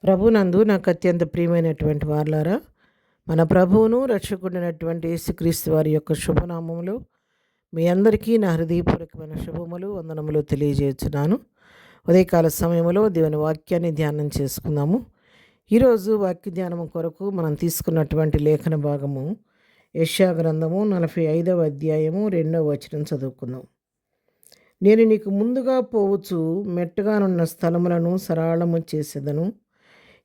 ప్రభునందు నాకు అత్యంత ప్రియమైనటువంటి వారలారా, మన ప్రభువును రక్షకుడైనటువంటి యేసుక్రీస్తు వారి యొక్క శుభనామములు మీ అందరికీ నా హృదయపూర్వకమైన శుభములు వందనములు తెలియజేస్తున్నాను. ఉదయకాల సమయంలో దేవుని వాక్యాన్ని ధ్యానం చేసుకుందాము. ఈరోజు వాక్య ధ్యానం కొరకు మనం తీసుకున్నటువంటి లేఖన భాగము యెషయా గ్రంథము 45వ అధ్యాయము 2వ వచనం చదువుకుందాం. నేను నీకు ముందుగా పోవచ్చు మెట్టగానున్న స్థలములను సరళము చేసేదను,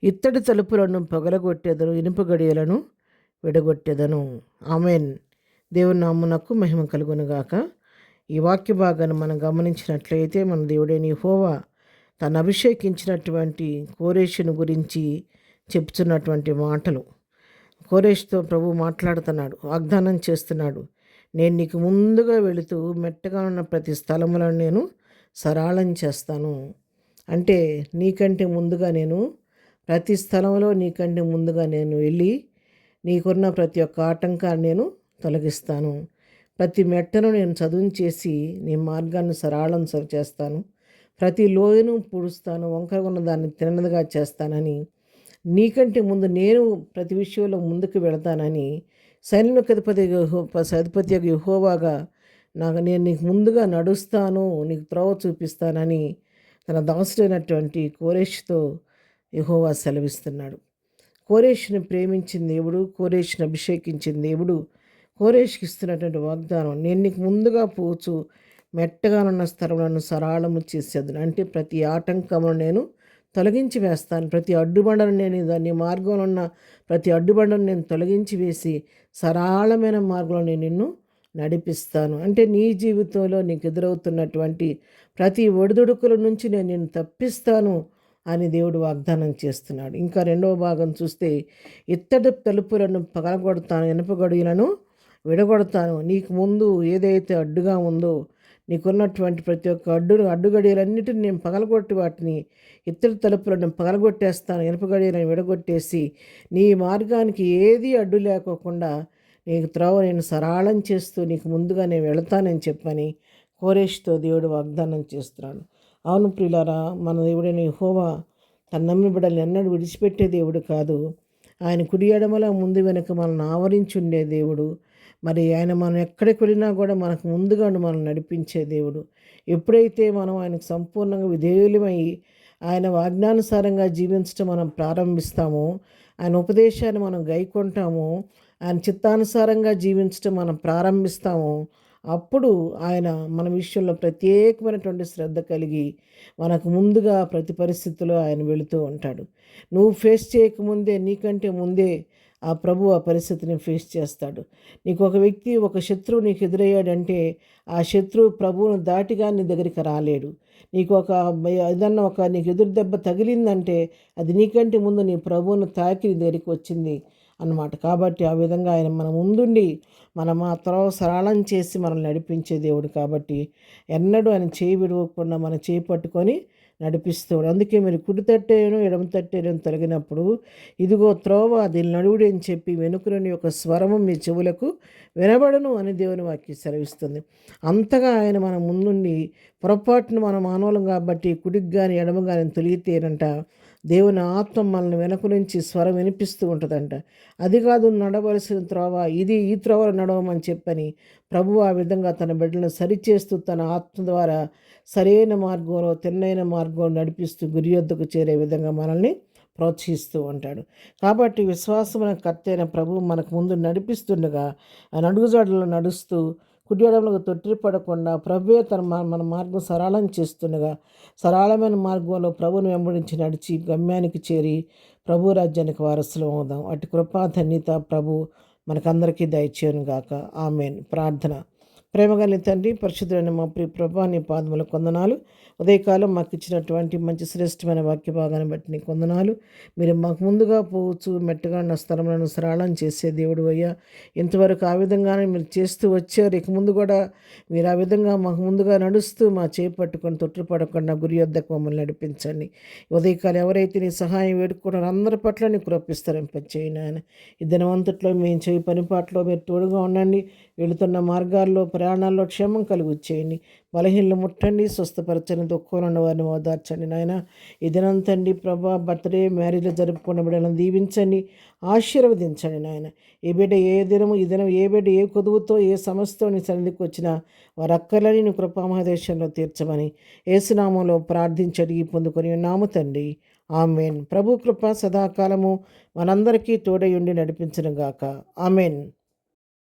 ఇత్తడి తలుపులను పగలగొట్టేదను, ఇనుప గడియలను విడగొట్టేదను. ఆమెన్. దేవుని నామునకు మహిమ కలుగునుగాక. ఈ వాక్య భాగాన్ని మనం గమనించినట్లయితే మన దేవుడైన యెహోవా తను అభిషేకించినటువంటి కోరేషును గురించి చెప్తున్నటువంటి మాటలు. కోరేషుతో ప్రభు మాట్లాడుతున్నాడు, వాగ్దానం చేస్తున్నాడు. నేను నీకు ముందుగా వెళుతూ మెట్టగా ఉన్న ప్రతి స్థలములను నేను సరళం చేస్తాను. అంటే నీకంటే ముందుగా నేను ప్రతి స్థలంలో నీకంటే ముందుగా నేను వెళ్ళి నీకున్న ప్రతి ఒక్క ఆటంకాన్ని నేను తొలగిస్తాను. ప్రతి మెట్టను నేను చదును చేసి నీ మార్గాన్ని సరళం చేస్తాను. ప్రతి లోయను పూడుస్తాను, వంకరగా ఉన్న దాన్ని తిన్నదిగా చేస్తానని, నీకంటే ముందు నేను ప్రతి విషయంలో ముందుకు వెళతానని సైన్యములకు అధిపతి యెహోవాగా నేను నీకు ముందుగా నడుస్తాను, నీకు త్రోవ చూపిస్తానని తన దాసుడైనటువంటి కోరేషుతో యెహోవా సెలవిస్తున్నాడు. కోరేషుని ప్రేమించిన దేవుడు, కోరేషుని అభిషేకించిన దేవుడు కోరేషుకి ఇస్తున్నటువంటి వాగ్దానం, నేను నీకు ముందుగా పోవచ్చు మెట్టగానున్న స్థలములను సరళము చేసేదను. అంటే ప్రతి ఆటంకమును నేను తొలగించి వేస్తాను. ప్రతి అడ్డుబండను నేను దాన్ని మార్గంలో ఉన్న ప్రతి అడ్డుబండను నేను తొలగించి వేసి సరళమైన మార్గంలో నేను నిన్ను నడిపిస్తాను. అంటే నీ జీవితంలో నీకు ఎదురవుతున్నటువంటి ప్రతి ఒడిదుడుకుల నుంచి నేను నిన్ను తప్పిస్తాను అని దేవుడు వాగ్దానం చేస్తున్నాడు. ఇంకా రెండవ భాగం చూస్తే, ఇత్తడి తలుపులను పగలగొడతాను, ఇనుప గడియలను విడగొడతాను. నీకు ముందు ఏదైతే అడ్డుగా ఉందో, నీకున్నటువంటి ప్రతి ఒక్క అడ్డుగడియలన్నిటిని నేను పగలగొట్టి వాటిని ఇత్తడి తలుపులను పగలగొట్టేస్తాను, ఇనుప గడియలను విడగొట్టేసి నీ మార్గానికి ఏది అడ్డు లేకోకుండా నీకు త్రోవ నేను సరళం చేస్తూ నీకు ముందుగా నేను వెళతానని చెప్పని కోరేషుతో దేవుడు వాగ్దానం చేస్తున్నాడు. అవును ప్రియులారా, మన దేవుడైన యెహోవా తన నమ్మిన బిడ్డలను ఎన్నడూ విడిచిపెట్టే దేవుడు కాదు. ఆయన కుడి ఎడమల ముందు వెనుక మనల్ని ఆవరించి ఉండే దేవుడు. మరి ఆయన మనం ఎక్కడికి వెళ్ళినా కూడా మనకు ముందుగా మనం నడిపించే దేవుడు. ఎప్పుడైతే మనం ఆయనకు సంపూర్ణంగా విధేయులమై ఆయన ఆజ్ఞానుసారంగా జీవించడం మనం ప్రారంభిస్తామో, ఆయన ఉపదేశాన్ని మనం గైకొంటామో, ఆయన చిత్తానుసారంగా జీవించడం మనం ప్రారంభిస్తామో, అప్పుడు ఆయన మన విషయంలో ప్రత్యేకమైనటువంటి శ్రద్ధ కలిగి మనకు ముందుగా ప్రతి పరిస్థితుల్లో ఆయన వెళుతూ ఉంటాడు. నువ్వు ఫేస్ చేయకముందే, నీకంటే ముందే ఆ ప్రభు ఆ పరిస్థితిని ఫేస్ చేస్తాడు. నీకు ఒక వ్యక్తి, ఒక శత్రువు నీకు ఎదురయ్యాడంటే ఆ శత్రువు ప్రభువును దాటిగా నీ దగ్గరికి రాలేడు. నీకు నీకు ఎదురు దెబ్బ తగిలిందంటే అది నీకంటే ముందు నీ ప్రభువును తాకి నీ దగ్గరికి వచ్చింది అన్నమాట. కాబట్టి ఆ విధంగా ఆయన మన ముందుండి మనం ఆ త్రోవ సరళం చేసి మనల్ని నడిపించే దేవుడు. కాబట్టి ఎన్నడూ ఆయన చేయి విడవకుండా మన చేయి పట్టుకొని నడిపిస్తాడు. అందుకే మీరు కుడి తట్టేను ఎడమ తట్టేను తొలగినప్పుడు ఇదిగో త్రోవ దీని నడువుడు అని చెప్పి వెనుకని యొక్క స్వరము మీ చెవులకు వినబడను అని దేవుని వాక్యం సెలవిస్తుంది. అంతగా ఆయన మన ముందుండి పొరపాటును మన మానవులం కాబట్టి కుడికి కానీ ఎడమ కానీ తొలిగితేనంట దేవుని ఆత్మ మనల్ని వెనక నుంచి స్వరం వినిపిస్తూ ఉంటుందంట. అది కాదు నడవలసిన త్రోవ, ఇది ఈ త్రోవలో నడవమని చెప్పని ప్రభువు ఆ విధంగా తన బిడ్డలను సరిచేస్తూ తన ఆత్మ ద్వారా సరైన మార్గంలో, తిన్నైన మార్గంలో నడిపిస్తూ గురి యొద్దకు చేరే విధంగా మనల్ని ప్రోత్సహిస్తూ ఉంటాడు. కాబట్టి విశ్వాసమైన కర్తైన ప్రభువు మనకు ముందు నడిపిస్తుండగా ఆయన అడుగుజాడలో నడుస్తూ కుడి ఎడమలకు తొట్టిపడకుండా ప్రభువే మన మార్గం సరళం చేస్తుండగా సరళమైన మార్గంలో ప్రభువును వెంబడించి నడిచి గమ్యానికి చేరి ప్రభు రాజ్యానికి వారసులం అవుదాం. అటు కృపా ధన్యత ప్రభు మనకందరికీ దయచేయను గాక. ఆమెన్. ప్రార్థన. ప్రేమగల తండ్రి, పరిశుద్ధులైన మా ప్రియ ప్రభా, నీ పాదముల కొందనాలు. ఉదయకాలం మాకు ఇచ్చినటువంటి మంచి శ్రేష్టమైన వాక్య భాగాన్ని బట్టి నీ కొందనాలు. మీరు మాకు ముందుగా పోవచ్చు మెట్టగా ఉన్న స్థలములను సరళం చేసే దేవుడు అయ్యా. ఇంతవరకు ఆ విధంగానే మీరు చేస్తూ వచ్చారు. ఇక ముందు కూడా మీరు ఆ విధంగా మాకు ముందుగా నడుస్తూ మా చేయి పట్టుకొని తొట్టుపడకుండా గురి యొద్దకు మమ్మల్ని నడిపించండి. ఉదయకాలం ఎవరైతే నీ సహాయం వేడుకుంటారో అందరి పట్ల నీ కృపిస్తారని పచ్చేయను ఆయన. ఈ దినవంతట్లో మేము చేయి పనిపాట్లో మీరు తోడుగా ఉండండి. వెళుతున్న మార్గాల్లో ప్రయాణాల్లో క్షేమం కలుగు చేయండి. బలహీనలు ముట్టండి, స్వస్థపరచండి, దుఃఖంలో ఉన్న వారిని ఓదార్చండి నాయన. ఈ దినం తండ్రి ప్రభా బర్త్డే మ్యారేజ్లో జరుపుకున్న బిడ్డలను దీవించండి, ఆశీర్వదించండి నాయన. ఏ బిడ్డ ఏ దినము ఈ దినం ఏ బిడ్డ ఏ కొదువుతో ఏ సమస్యతో నీ సన్నిధికి వచ్చినా వారి అక్కర్లని నీ కృపామహదేశంలో తీర్చమని యేసునామంలో ప్రార్థించి అడిగి పొందుకొని ఉన్నాము తండ్రి. ఆమెన్. ప్రభు కృప సదాకాలము మనందరికీ తోడై ఉండి నడిపించును గాక. ఆమెన్.